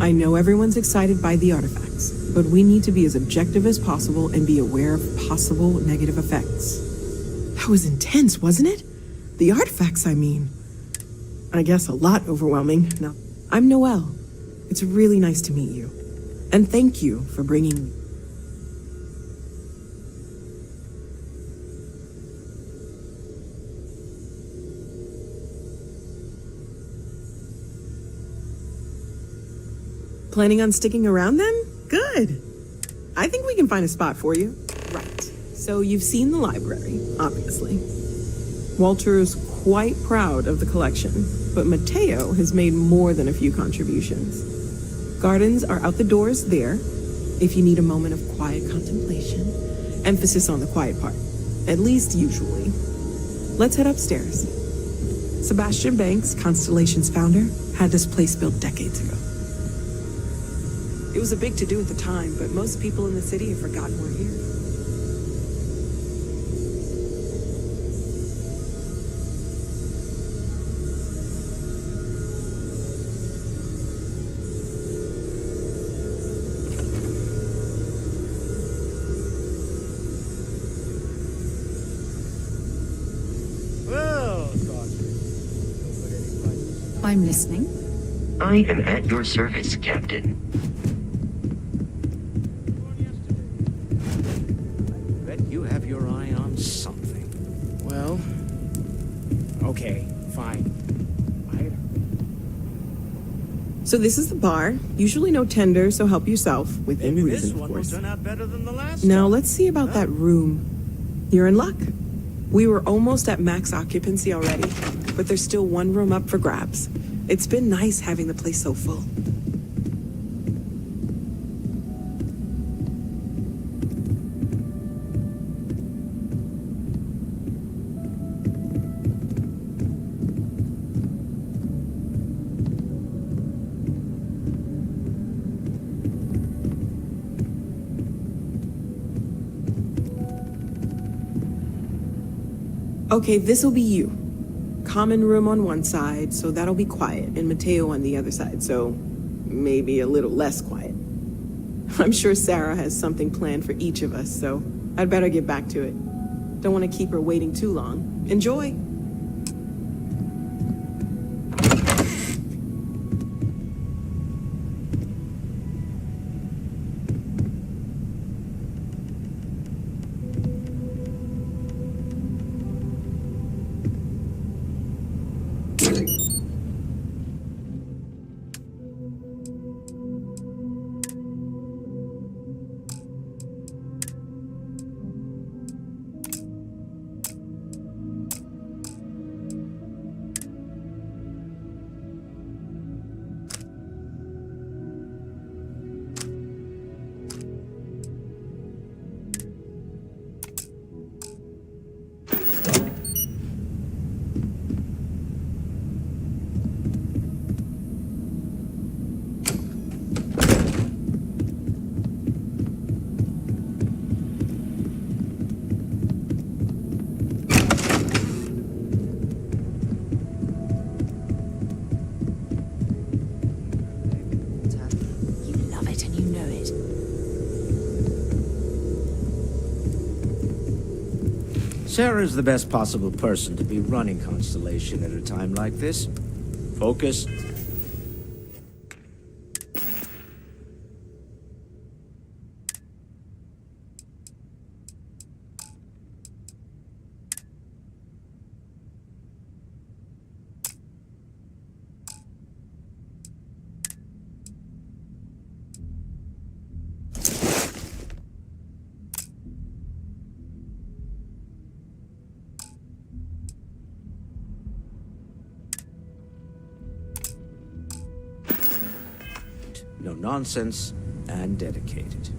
I know everyone's excited by the artifacts, but we need to be as objective as possible and be aware of possible negative effects. That was intense, wasn't it? The artifacts, I mean. I guess a lot overwhelming. No, I'm Noelle. It's really nice to meet you. And thank you for bringing me. Planning on sticking around then? Good. I think we can find a spot for you. Right. So you've seen the library, obviously. Walter is quite proud of the collection, but Mateo has made more than a few contributions. Gardens are out the doors there, if you need a moment of quiet contemplation. Emphasis on the quiet part, at least usually. Let's head upstairs. Sebastian Banks, Constellation's founder, had this place built decades ago. It was a big to-do at the time, but most people in the city have forgotten we're here. I'm listening. I am at your service, Captain. Bet you have your eye on something. Well, okay, fine. So this is the bar. Usually no tender, so help yourself, within Maybe reason, this of one will course. turn out better than the last Now one. let's see about that room. You're in luck. We were almost at max occupancy already, but there's still one room up for grabs. It's been nice having the place so full. Okay, this'll be you. Common room on one side, so that'll be quiet, and Mateo on the other side, so maybe a little less quiet. I'm sure Sarah has something planned for each of us, so I'd better get back to it. Don't want to keep her waiting too long. Enjoy! Sarah's the best possible person to be running Constellation at a time like this. Focus. No nonsense, and dedicated.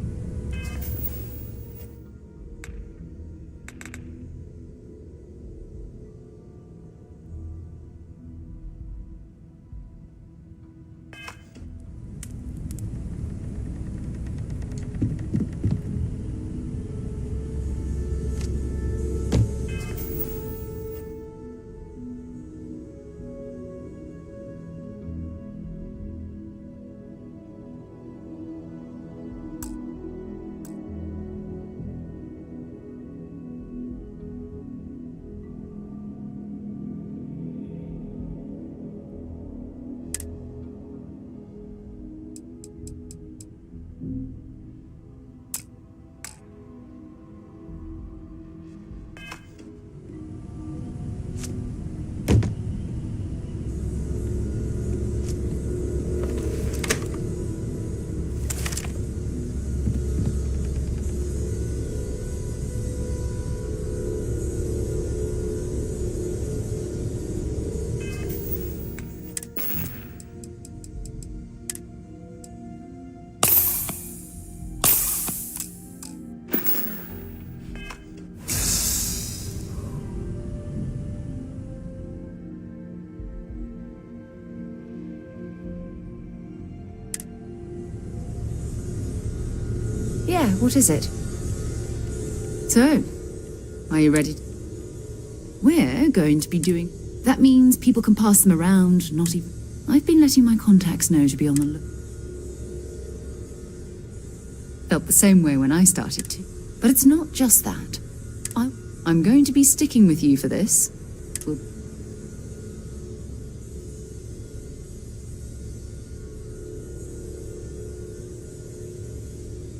Yeah, what is it? So, are you ready? We're going to be doing... That means people can pass them around, not even... I've been letting my contacts know to be on the look. Felt the same way when I started to. But it's not just that. I'm going to be sticking with you for this.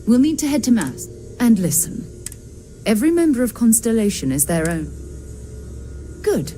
We'll need to head to Mass. And listen. Every member of Constellation is their own. Good.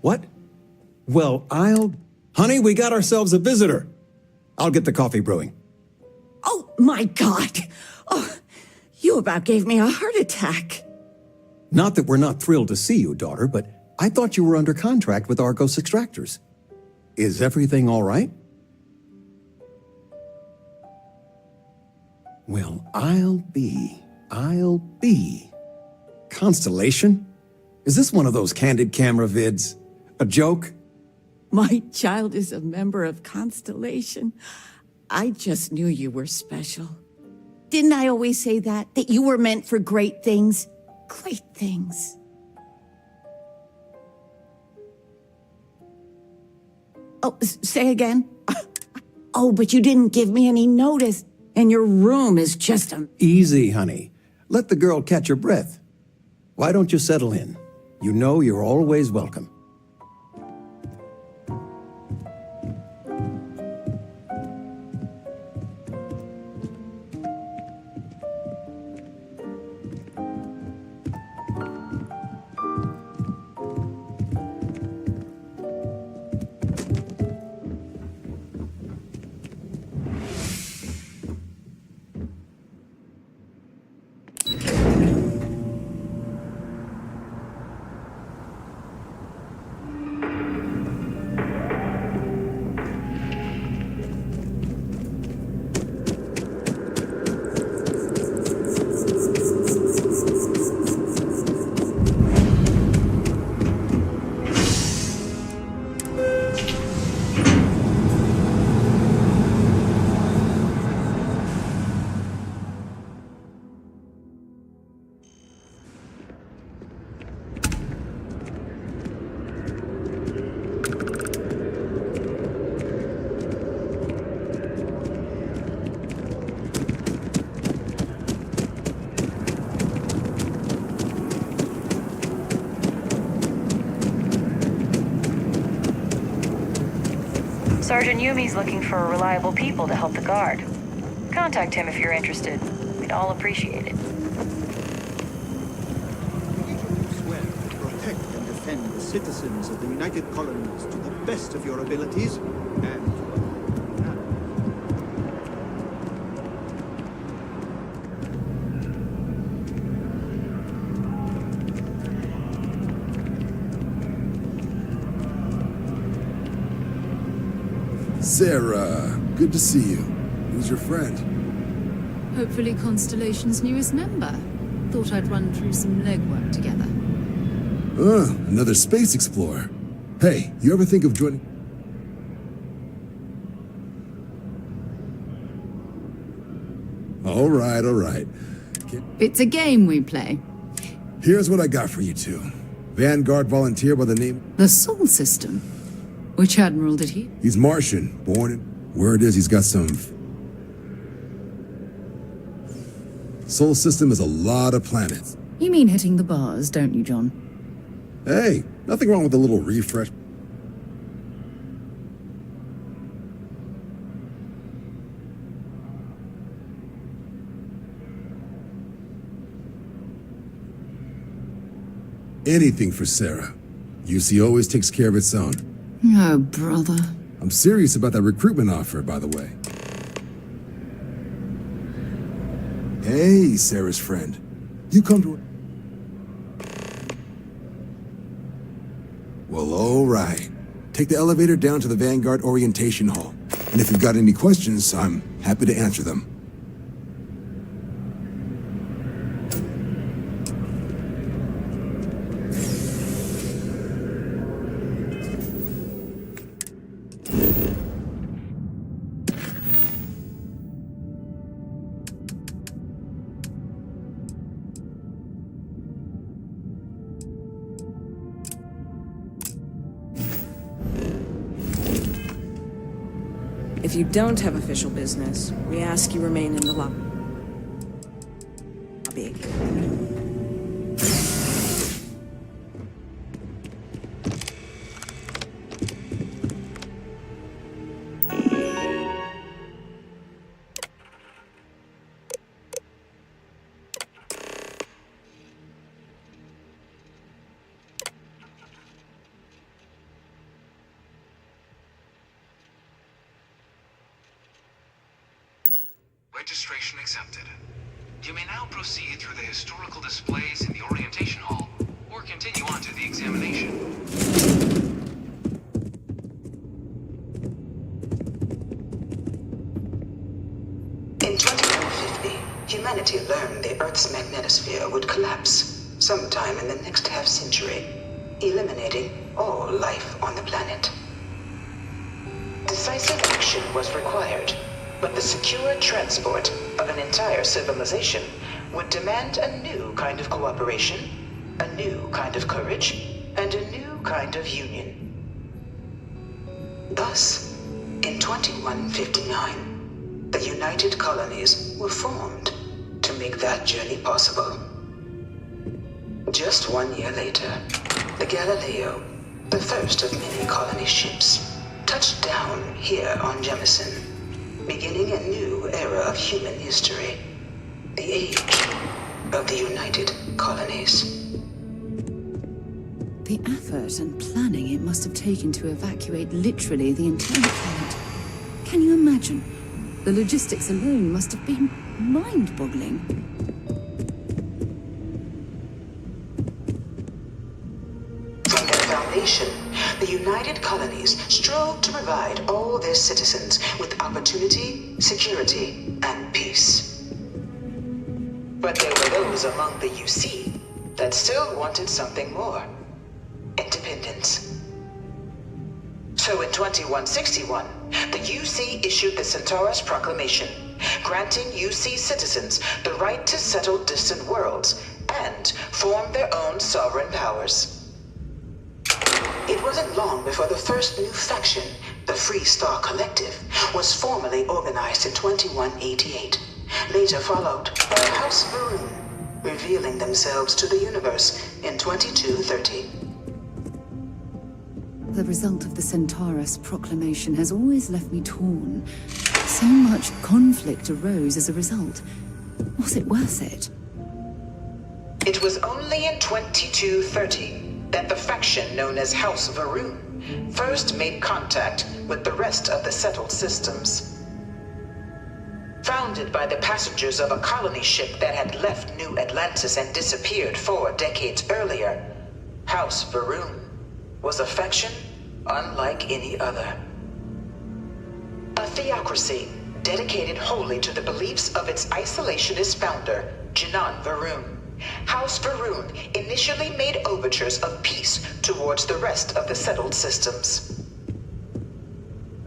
What? Well, I'll... Honey, we got ourselves a visitor. I'll get the coffee brewing. Oh, my God. Oh, you about gave me a heart attack. Not that we're not thrilled to see you, daughter, but I thought you were under contract with Argos Extractors. Is everything all right? Well, I'll be. Constellation? Is this one of those candid camera vids? A joke? My child is a member of Constellation. I just knew you were special. Didn't I always say that? That you were meant for great things? Great things. Oh, say again? Oh, but you didn't give me any notice. And your room is just a... Easy, honey. Let the girl catch her breath. Why don't you settle in? You know you're always welcome. Sergeant Yumi's looking for reliable people to help the Guard. Contact him if you're interested. We'd all appreciate it. Swear to protect and defend the citizens of the United Colonies to the best of your abilities, and Sarah, good to see you. Who's your friend? Hopefully Constellation's newest member. Thought I'd run through some legwork together. Another space explorer. Hey, you ever think of joining... All right. It's a game we play. Here's what I got for you two. Vanguard volunteer by the name... The Sol System. Which admiral did he? He's Martian, born in... Word is he's got some... Sol System is a lot of planets. You mean hitting the bars, don't you, John? Hey, nothing wrong with a little refresh. Anything for Sarah. UC always takes care of its own. Oh, brother. I'm serious about that recruitment offer, by the way. Hey, Sarah's friend. You come to... Well, all right. Take the elevator down to the Vanguard Orientation Hall. And if you've got any questions, I'm happy to answer them. If you don't have official business, we ask you remain in the lobby. registration accepted. You may now proceed through the historical displays in the orientation hall, or continue on to the examination. In 2150, humanity learned the Earth's magnetosphere would collapse sometime in the next half-century, eliminating all life on the planet. Decisive action was required, but the secure transport of an entire civilization would demand a new kind of cooperation, a new kind of courage, and a new kind of union. Thus, in 2159, the United Colonies were formed to make that journey possible. Just 1 year later, the Galileo, the first of many colony ships, touched down here on Jemison, beginning a new era of human history, the age of the United Colonies. The effort and planning it must have taken to evacuate literally the entire planet. Can you imagine? The logistics alone must have been mind-boggling. From their foundation, the United Colonies strove to provide all their citizens with opportunity, security, and peace. But there were those among the UC that still wanted something more: independence. So in 2161, the UC issued the Centaurus Proclamation, granting UC citizens the right to settle distant worlds and form their own sovereign powers. It wasn't long before the first new faction, the Free Star Collective, was formally organized in 2188, later followed by House Varun, revealing themselves to the universe in 2230. The result of the Centaurus Proclamation has always left me torn. So much conflict arose as a result. Was it worth it? It was only in 2230 that the faction known as House Varun first made contact with the rest of the settled systems. Founded by the passengers of a colony ship that had left New Atlantis and disappeared 4 decades earlier, House Varun was a faction unlike any other. A theocracy dedicated wholly to the beliefs of its isolationist founder, Janan Varun. House Varun initially made overtures of peace towards the rest of the settled systems.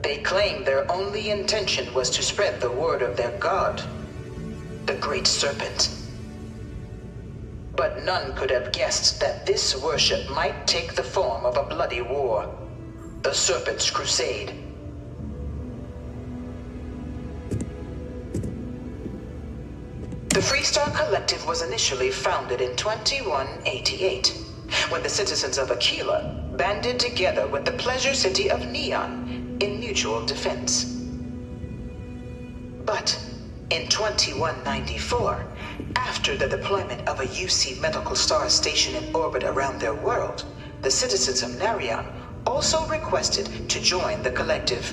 They claimed their only intention was to spread the word of their god, the Great Serpent. But none could have guessed that this worship might take the form of a bloody war, the Serpent's Crusade. The Freestar Collective was initially founded in 2188, when the citizens of Aquila banded together with the pleasure city of Neon in mutual defense. But in 2194, after the deployment of a UC medical star station in orbit around their world, the citizens of Narion also requested to join the collective.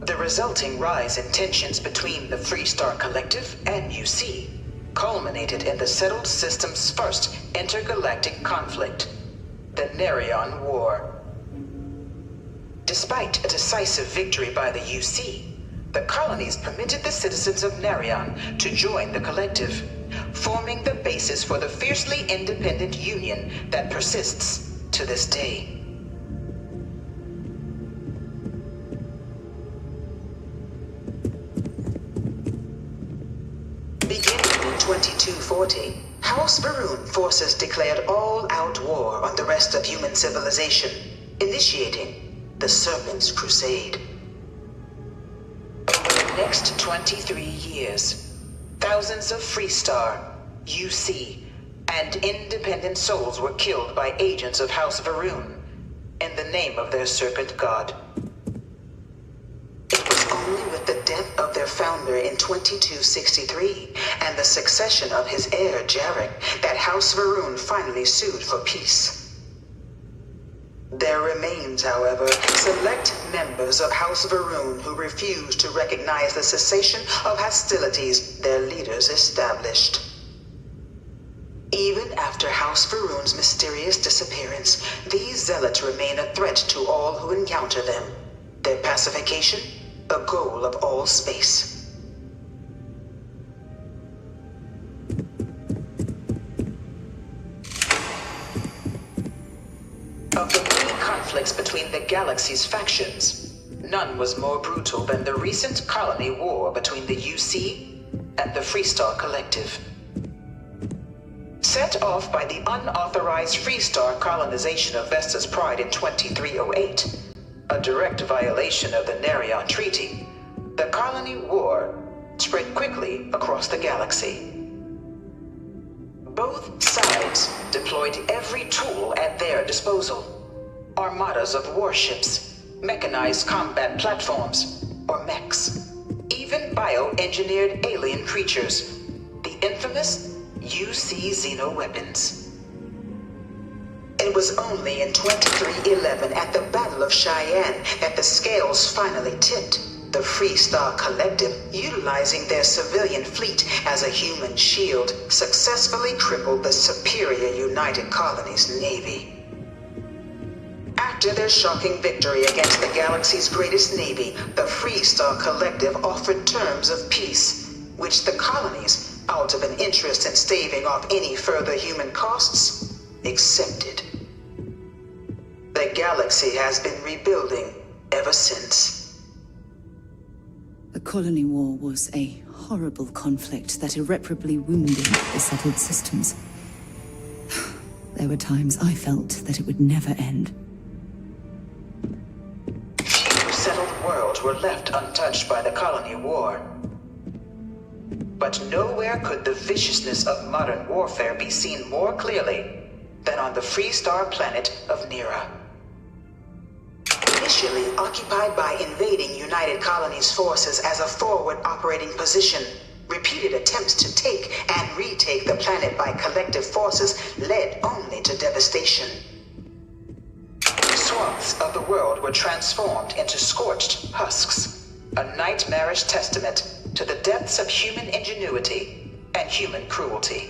The resulting rise in tensions between the Freestar Collective and UC culminated in the settled system's first intergalactic conflict, the Narion War. Despite a decisive victory by the UC, the colonies permitted the citizens of Narion to join the collective, forming the basis for the fiercely independent union that persists to this day. Beginning in 2240, House Varun forces declared all-out war on the rest of human civilization, initiating the Serpent's Crusade. Over the next 23 years, thousands of Freestar, UC, and independent souls were killed by agents of House Varun in the name of their serpent god. It was only with the death of their founder in 2263 and the succession of his heir Jarek that House Varun finally sued for peace. There remains, however, select members of House Varun who refuse to recognize the cessation of hostilities their leaders established. Even after House Varun's mysterious disappearance, these zealots remain a threat to all who encounter them. Their pacification, a goal of all space. Of the many conflicts between the galaxy's factions, none was more brutal than the recent colony war between the UC and the Freestar Collective. Set off by the unauthorized Freestar colonization of Vesta's Pride in 2308, a direct violation of the Nerion Treaty, the colony war spread quickly across the galaxy. Both sides deployed every tool at their disposal. Armadas of warships, mechanized combat platforms, or mechs, even bioengineered alien creatures, the infamous UC xeno-weapons. It was only in 2311 at the Battle of Cheyenne that the scales finally tipped. The Freestar Collective, utilizing their civilian fleet as a human shield, successfully crippled the superior United Colonies Navy. After their shocking victory against the galaxy's greatest navy, the Freestar Collective offered terms of peace, which the colonies, out of an interest in staving off any further human costs, accepted. The galaxy has been rebuilding ever since. The colony war was a horrible conflict that irreparably wounded the settled systems. There were times I felt that it would never end. Few settled worlds were left untouched by the colony war. But nowhere could the viciousness of modern warfare be seen more clearly than on the Freestar planet of Nera. Initially occupied by invading United Colonies forces as a forward operating position, repeated attempts to take and retake the planet by collective forces led only to devastation. Swaths of the world were transformed into scorched husks, a nightmarish testament to the depths of human ingenuity and human cruelty.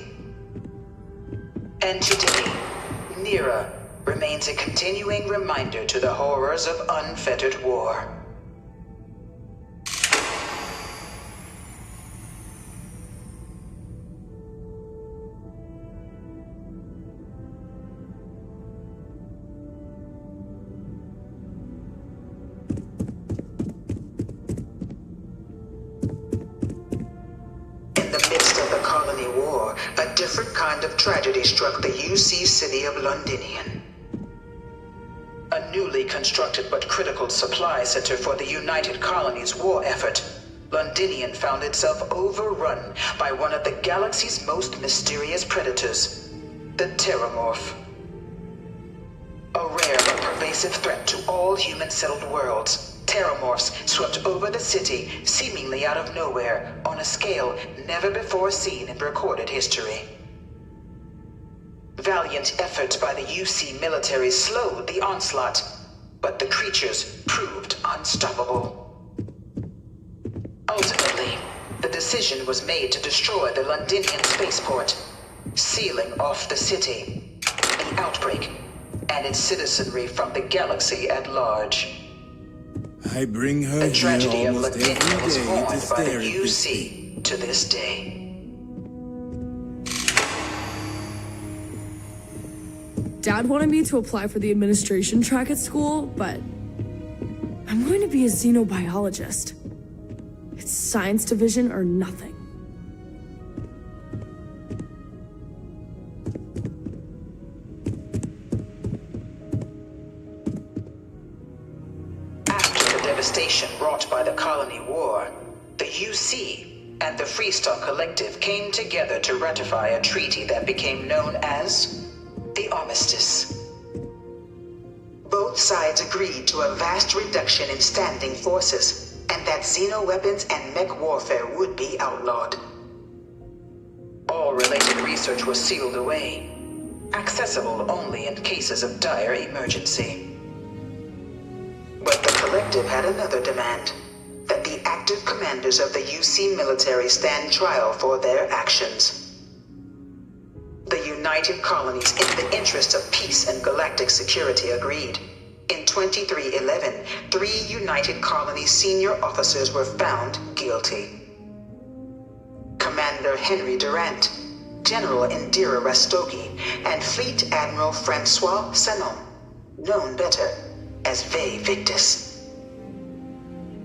And today, Nera remains a continuing reminder to the horrors of unfettered war. In the midst of the colony war, a different kind of tragedy struck the UC city of Londinian. A newly constructed but critical supply center for the United Colonies war effort, Londinian found itself overrun by one of the galaxy's most mysterious predators, the Terramorph. A rare but pervasive threat to all human-settled worlds, Terramorphs swept over the city seemingly out of nowhere on a scale never before seen in recorded history. Valiant efforts by the UC military slowed the onslaught, but the creatures proved unstoppable. Ultimately, the decision was made to destroy the Londinian spaceport, sealing off the city, the outbreak, and its citizenry from the galaxy at large. I bring her The tragedy here of almost Londinian every is day mourned to by stare the at this UC to this day. Dad wanted me to apply for the administration track at school, but I'm going to be a xenobiologist. It's science division or nothing. After the devastation wrought by the colony war, the UC and the Freestar Collective came together to ratify a treaty that became known as the Armistice. Both sides agreed to a vast reduction in standing forces, and that xeno-weapons and mech warfare would be outlawed. All related research was sealed away, accessible only in cases of dire emergency. Directive had another demand, that the active commanders of the UC military stand trial for their actions. The United Colonies, in the interest of peace and galactic security, agreed. In 2311, 3 United Colonies senior officers were found guilty. Commander Henry Durant, General Indira Rastogi, and Fleet Admiral Francois Sanon, known better as Ve Victus.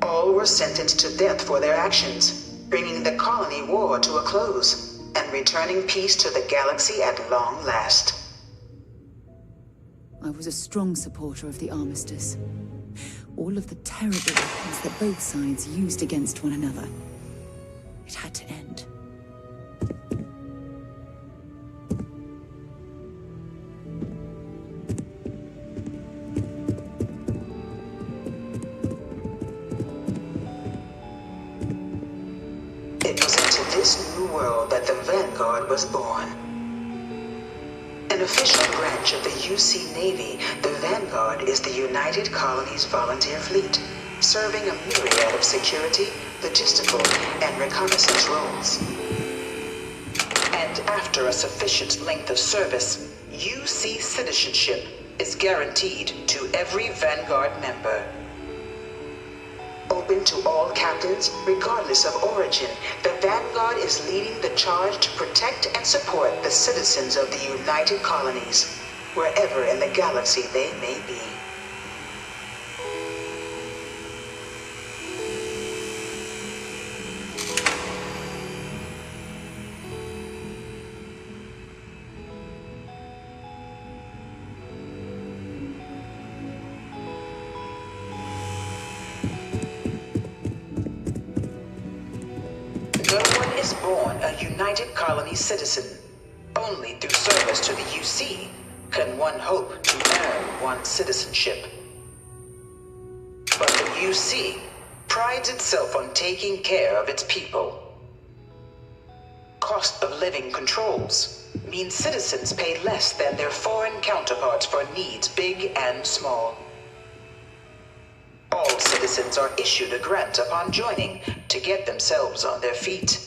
All were sentenced to death for their actions, bringing the colony war to a close and returning peace to the galaxy at long last. I was a strong supporter of the armistice. All of the terrible weapons that both sides used against one another. It had to end. It was into this new world that the Vanguard was born. An official branch of the UC Navy, the Vanguard is the United Colonies Volunteer Fleet, serving a myriad of security, logistical, and reconnaissance roles. And after a sufficient length of service, UC citizenship is guaranteed to every Vanguard member. Open to all captains, regardless of origin, the Vanguard is leading the charge to protect and support the citizens of the United Colonies, wherever in the galaxy they may be. No one is born a United Colonies citizen. Only through service to the UC can one hope to earn one's citizenship. But the UC prides itself on taking care of its people. Cost of living controls mean citizens pay less than their foreign counterparts for needs big and small. All citizens are issued a grant upon joining to get themselves on their feet.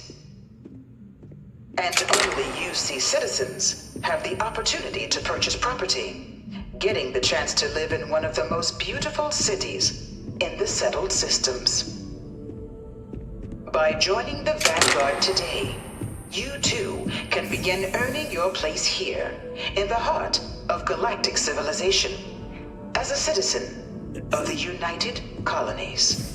And only UC citizens have the opportunity to purchase property, getting the chance to live in one of the most beautiful cities in the settled systems. By joining the Vanguard today, you too can begin earning your place here, in the heart of galactic civilization, as a citizen of the United Colonies.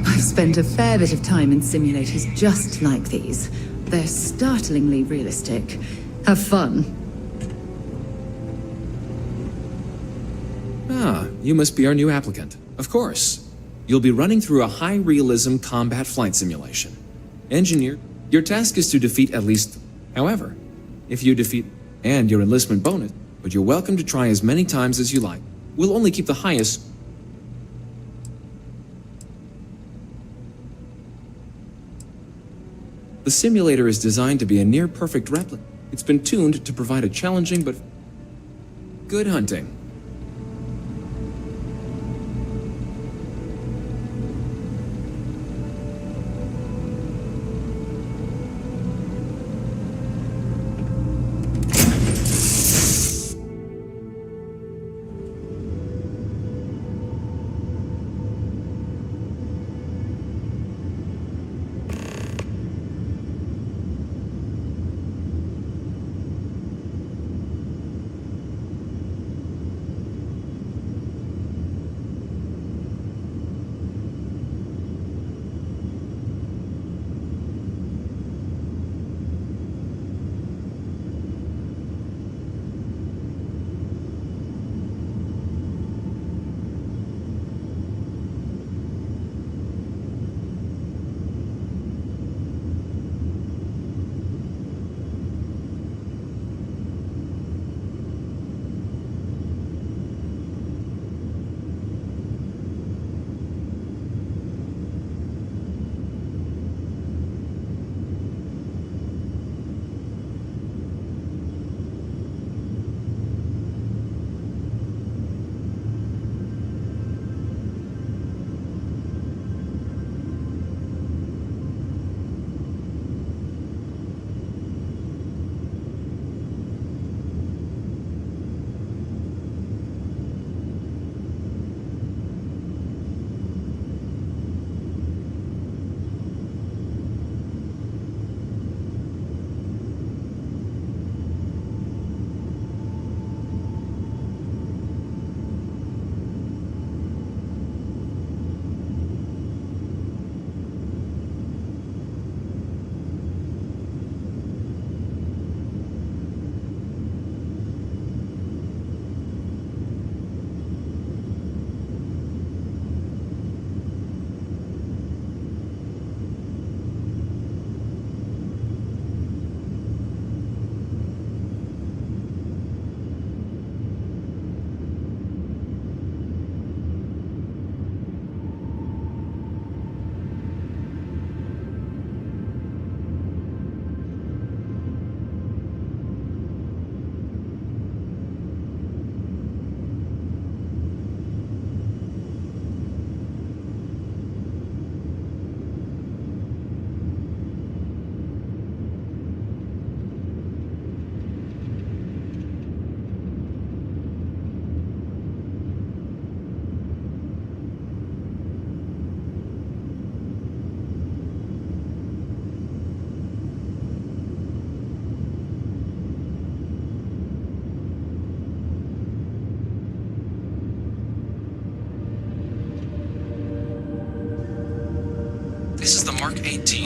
I've spent a fair bit of time in simulators just like these. They're startlingly realistic. Have fun. Ah, you must be our new applicant. Of course. You'll be running through a high-realism combat flight simulation. Engineer, your task is to defeat at least... However, if you defeat and your enlistment bonus, but you're welcome to try as many times as you like. We'll only keep the highest... The simulator is designed to be a near-perfect replica. It's been tuned to provide a challenging but... good hunting.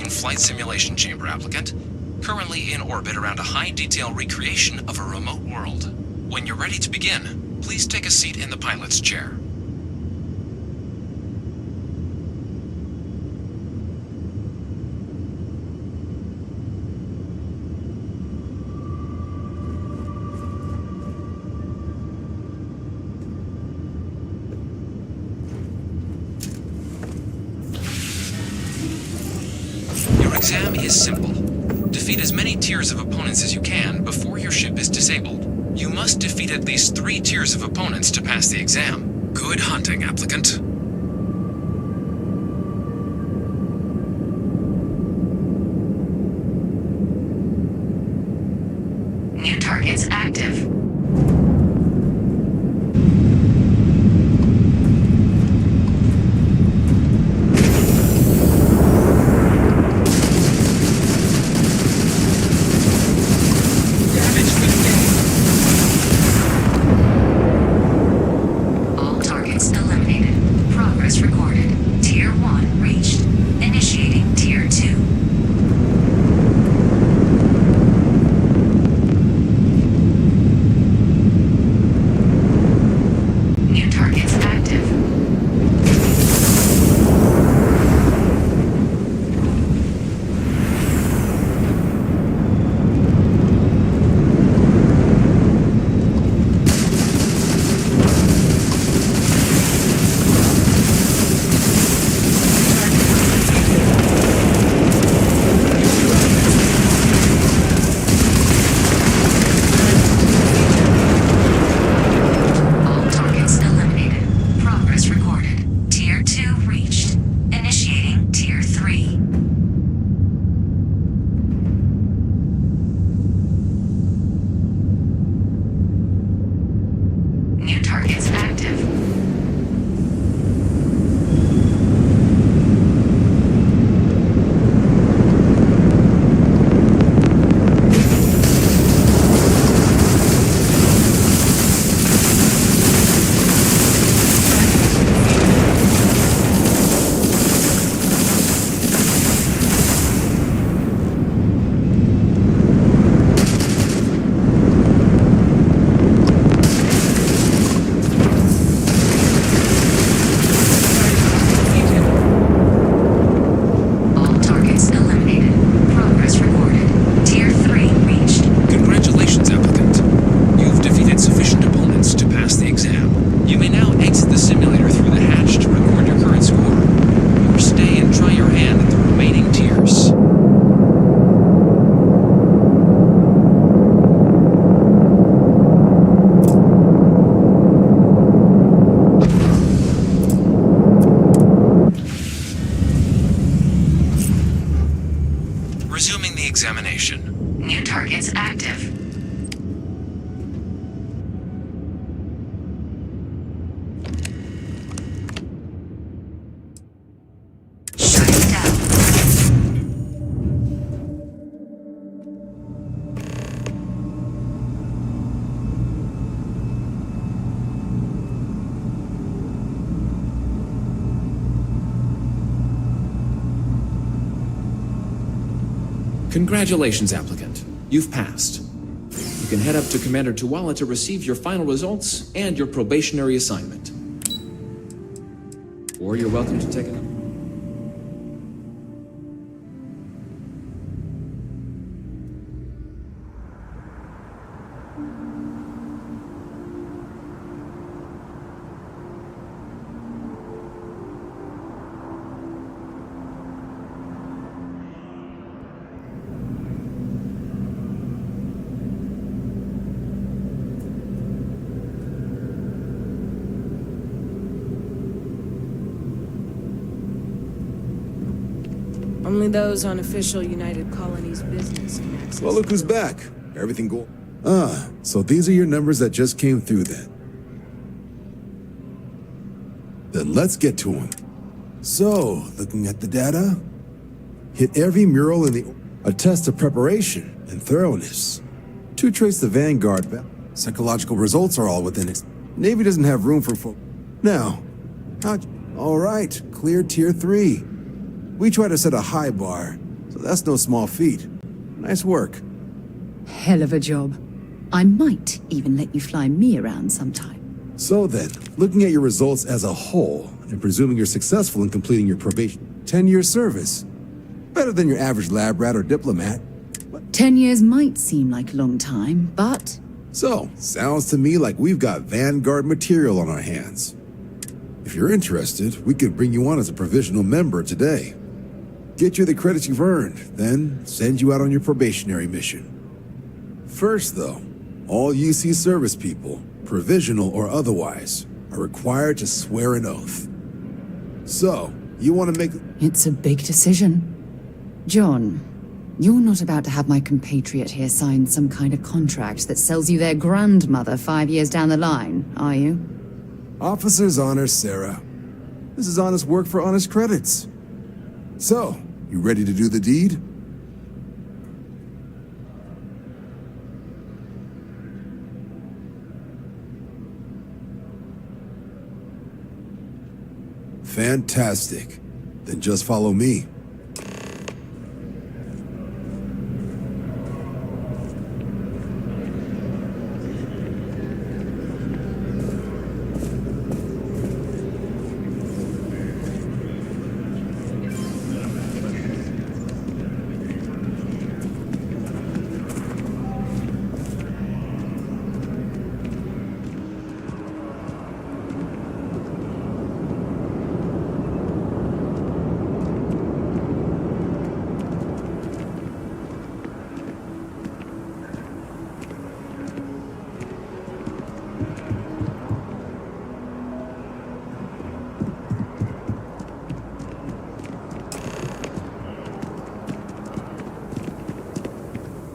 Open Flight Simulation Chamber applicant, currently in orbit around a high-detail recreation of a remote world. When you're ready to begin, please take a seat in the pilot's chair. Your exam is simple. Defeat as many tiers of opponents as you can before your ship is disabled. You must defeat at least 3 tiers of opponents to pass the exam. Good hunting, applicant. New targets active. All targets eliminated. Progress recorded. Tier 1 reached. Initiating Tier 2. New targets active. All targets eliminated. Progress recorded. Tier 2 reached. Initiating Tier 3. New targets active. All targets eliminated. Progress recorded. Tier 3 reached. Congratulations, applicant. You've defeated sufficient opponents to pass the exam. You may now exit the simulator through the hatch to record your current score, or stay and try your hand at the remaining tiers. Resuming the examination. New targets active. Shutting down. Congratulations, applicant. You've passed. You can head up to Commander Tuwala to receive your final results and your probationary assignment. Or you're welcome to take it up. Only those on official United Colonies business can access. Well, look who's back. Everything go. Ah, so these are your numbers that just came through then. Then let's get to them. So, looking at the data, hit every mural in the... A test of preparation and thoroughness. To trace the Vanguard, psychological results are all within it. Navy doesn't have room for... Now, all right, clear Tier 3. We try to set a high bar, so that's no small feat. Nice work. Hell of a job. I might even let you fly me around sometime. So then, looking at your results as a whole, and presuming you're successful in completing your probation, 10-year service. Better than your average lab rat or diplomat. 10 years might seem like a long time, but... So, sounds to me like we've got Vanguard material on our hands. If you're interested, we could bring you on as a provisional member today. Get you the credits you've earned, then send you out on your probationary mission. First, though, all UC service people, provisional or otherwise, are required to swear an oath. So, you want to make... It's a big decision. John, you're not about to have my compatriot here sign some kind of contract that sells you their grandmother 5 years down the line, are you? Officer's honor, Sarah. This is honest work for honest credits. So, you ready to do the deed? Fantastic. Then just follow me.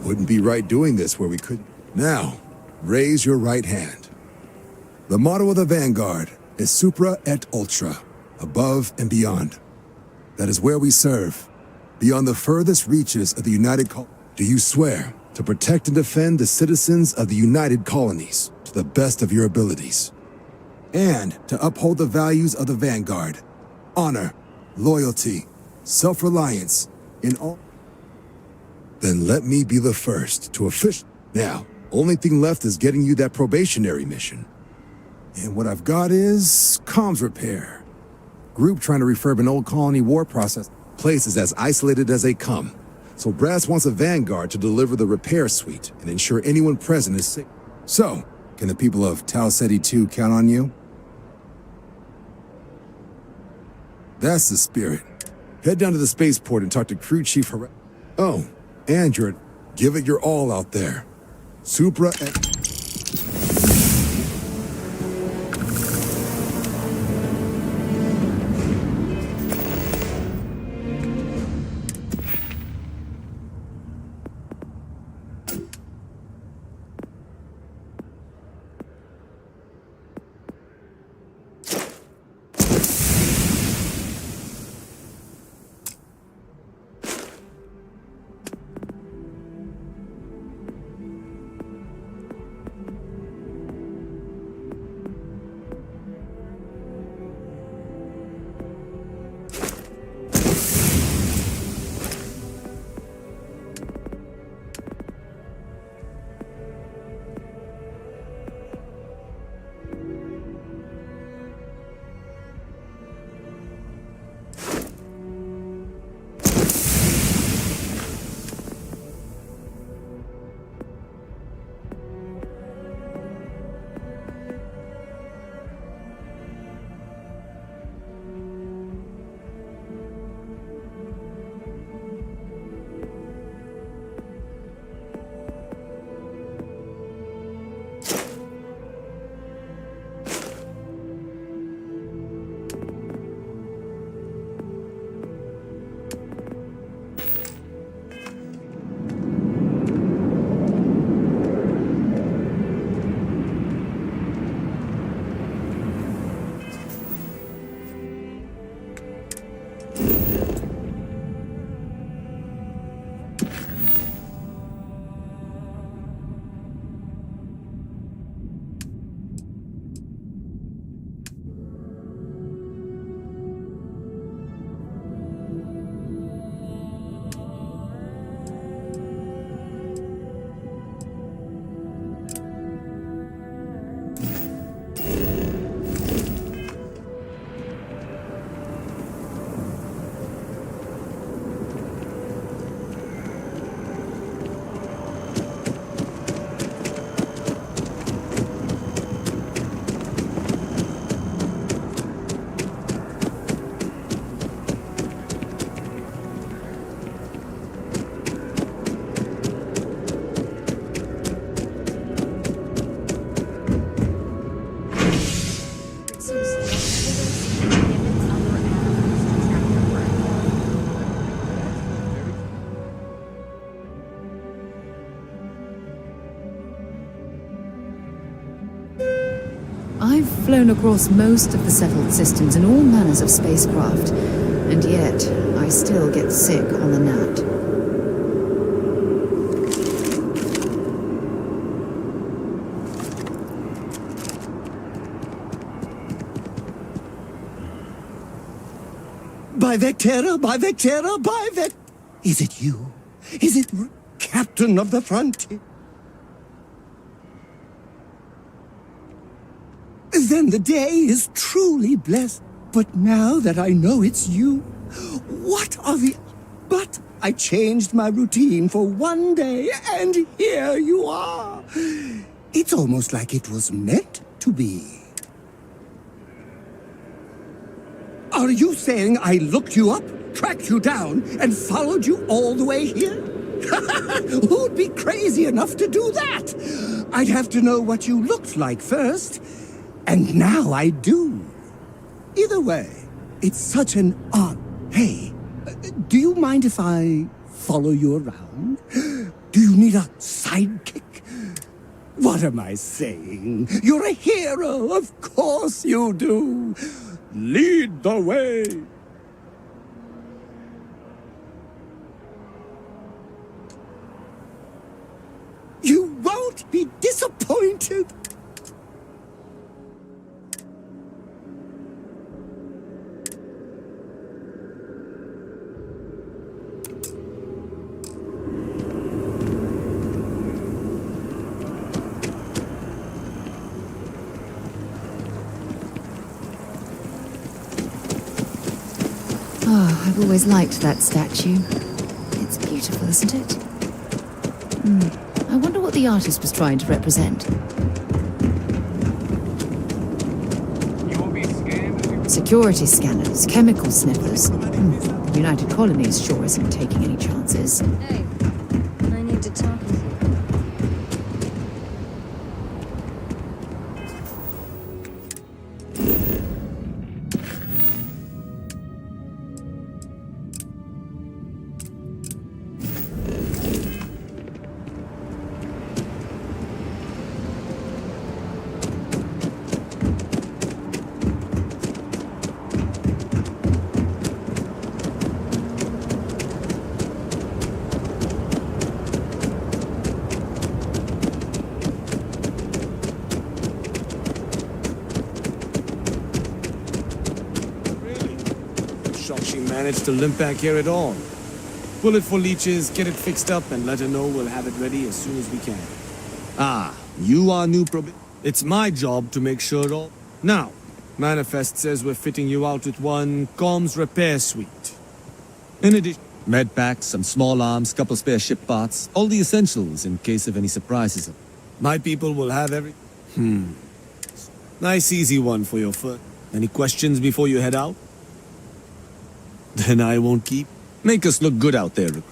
Wouldn't be right doing this where we could... Now, raise your right hand. The motto of the Vanguard is Supra et Ultra, above and beyond. That is where we serve, beyond the furthest reaches of the United Colonies. Do you swear to protect and defend the citizens of the United Colonies to the best of your abilities? And to uphold the values of the Vanguard, honor, loyalty, self-reliance, in all... Then let me be the first to officially... Now, only thing left is getting you that probationary mission. And what I've got is comms repair. Group trying to refurb an old colony war process. Place is as isolated as they come. So Brass wants a Vanguard to deliver the repair suite and ensure anyone present is safe. So, can the people of Tau Ceti 2 count on you? That's the spirit. Head down to the spaceport and talk to Crew Chief Oh, and give it your all out there. Supra and... I've flown across most of the settled systems in all manners of spacecraft, and yet I still get sick on the gnat. By Vectera, by Vectera, by Vec... Is it you? Is it Captain of the Frontier? Then the day is truly blessed. But now that I know it's you, what are the... But I changed my routine for one day, and here you are. It's almost like it was meant to be. Are you saying I looked you up, tracked you down, and followed you all the way here? Who'd be crazy enough to do that? I'd have to know what you looked like first, and now I do. Either way, it's such an odd... Hey, do you mind if I follow you around? Do you need a sidekick? What am I saying? You're a hero, of course you do. Lead the way. You won't be disappointed. Oh, I've always liked that statue. It's beautiful, isn't it? I wonder what the artist was trying to represent. Security scanners, chemical sniffers. The United Colonies sure isn't taking any chances. Hey, I need to talk with you. Shocked she managed to limp back here at all. Pull it for leeches, get it fixed up, and let her know we'll have it ready as soon as we can. Ah, you are new It's my job to make sure all... Now, Manifest says we're fitting you out with one comms repair suite. In addition... Med packs, some small arms, couple spare ship parts, all the essentials in case of any surprises. My people will have every... Nice easy one for your foot. Any questions before you head out? Then I won't keep. Make us look good out there.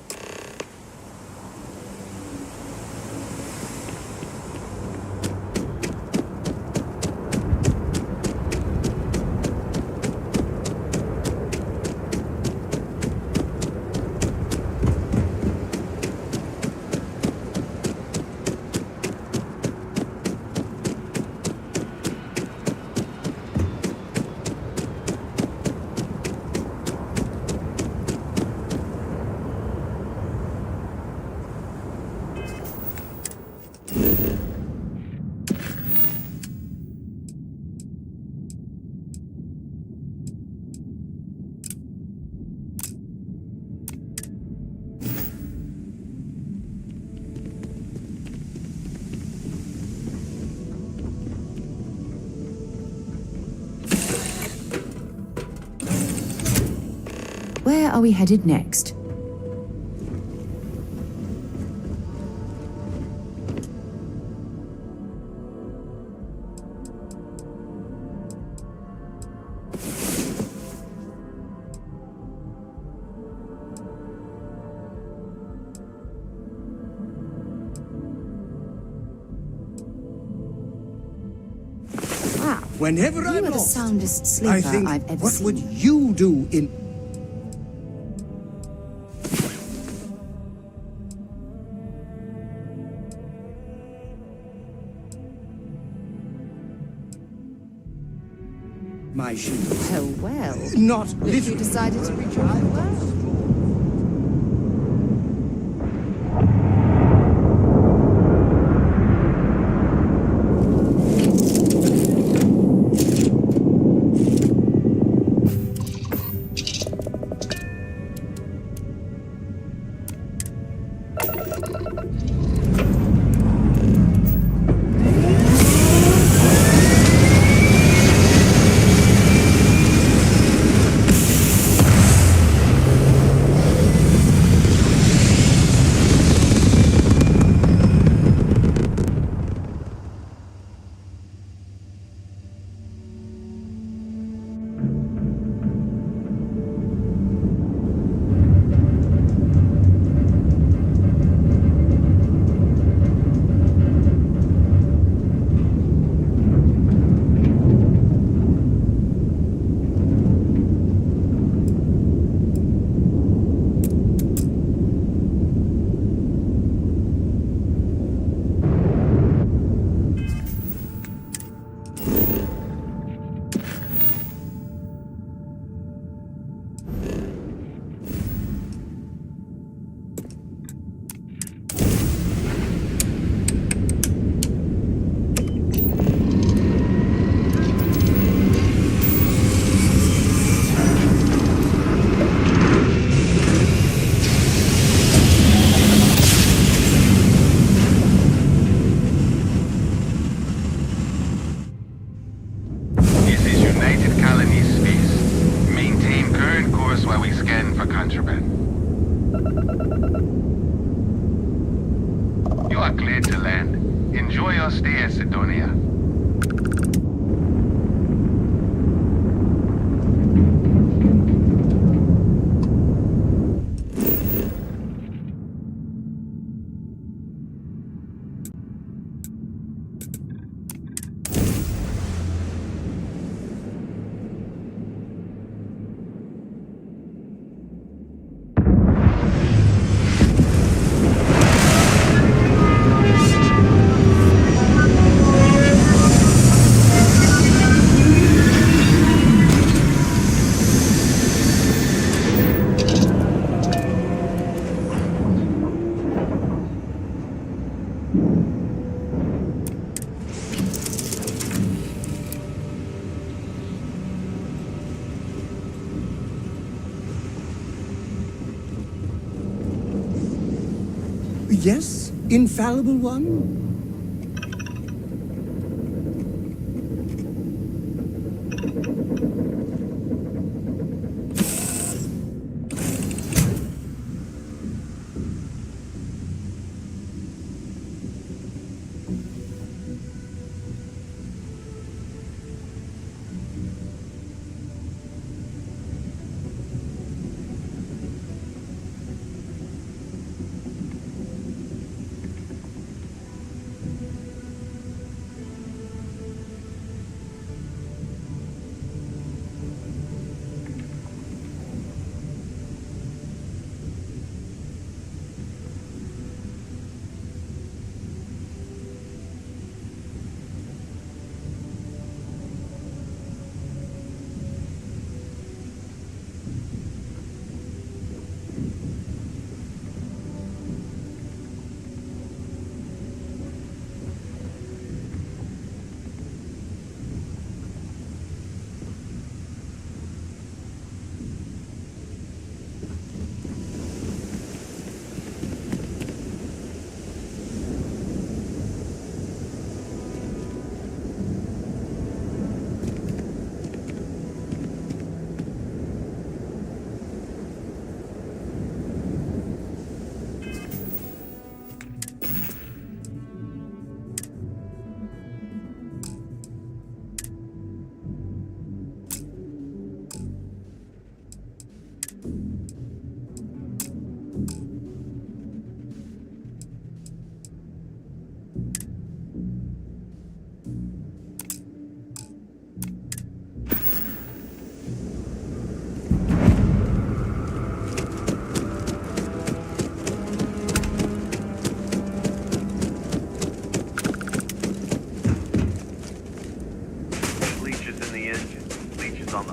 Where are we headed next? Whenever You I'm are the lost, soundest sleeper I think, I've ever what seen. would you do in... my shield. Oh, well. Not Look, you literally. decided to rejoin the world. This is United Colonies Space. Maintain current course while we scan for contraband. You are cleared to land. Enjoy your stay at Sidonia. Yes, infallible one?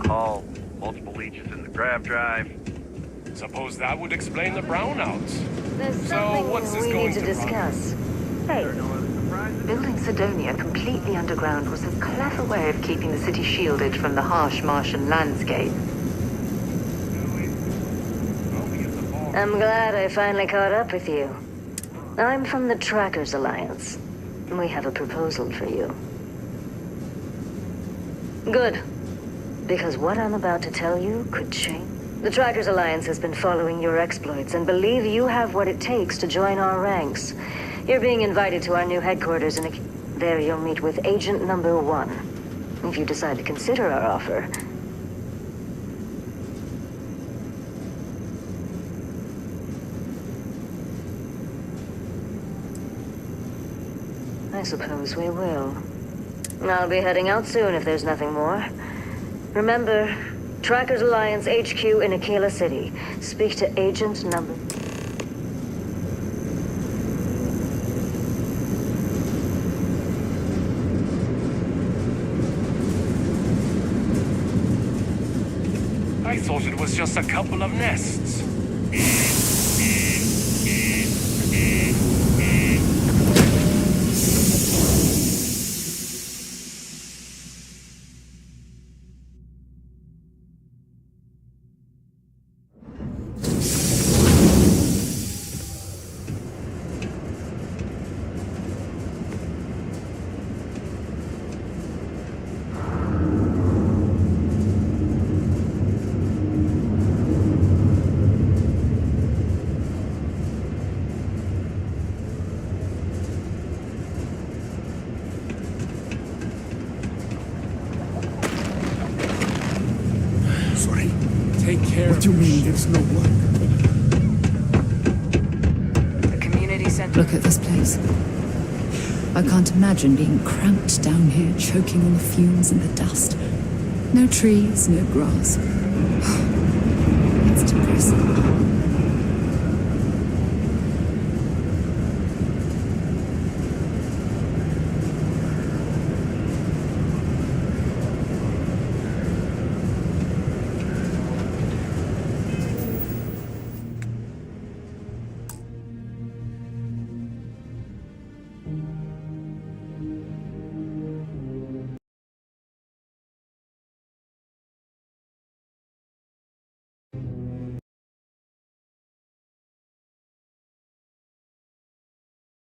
hull, multiple leeches in the grav drive. Suppose that would explain the brownouts. There's So, something what's this we going need to to discuss. Hey, building Sidonia completely underground was a clever way of keeping the city shielded from the harsh Martian landscape. I'm glad I finally caught up with you. I'm from the Trackers Alliance. We have a proposal for you. Good. Because what I'm about to tell you could change. The Trackers Alliance has been following your exploits and believe you have what it takes to join our ranks. You're being invited to our new headquarters there you'll meet with Agent Number 1. If you decide to consider our offer, I suppose we will. I'll be heading out soon if there's nothing more. Remember, Trackers Alliance HQ in Aquila City. Speak to Agent Number... I thought it was just a couple of nests. Take care. What do you mean there's no work? The community center. Look at this place. I can't imagine being cramped down here, choking on the fumes and the dust. No trees, no grass.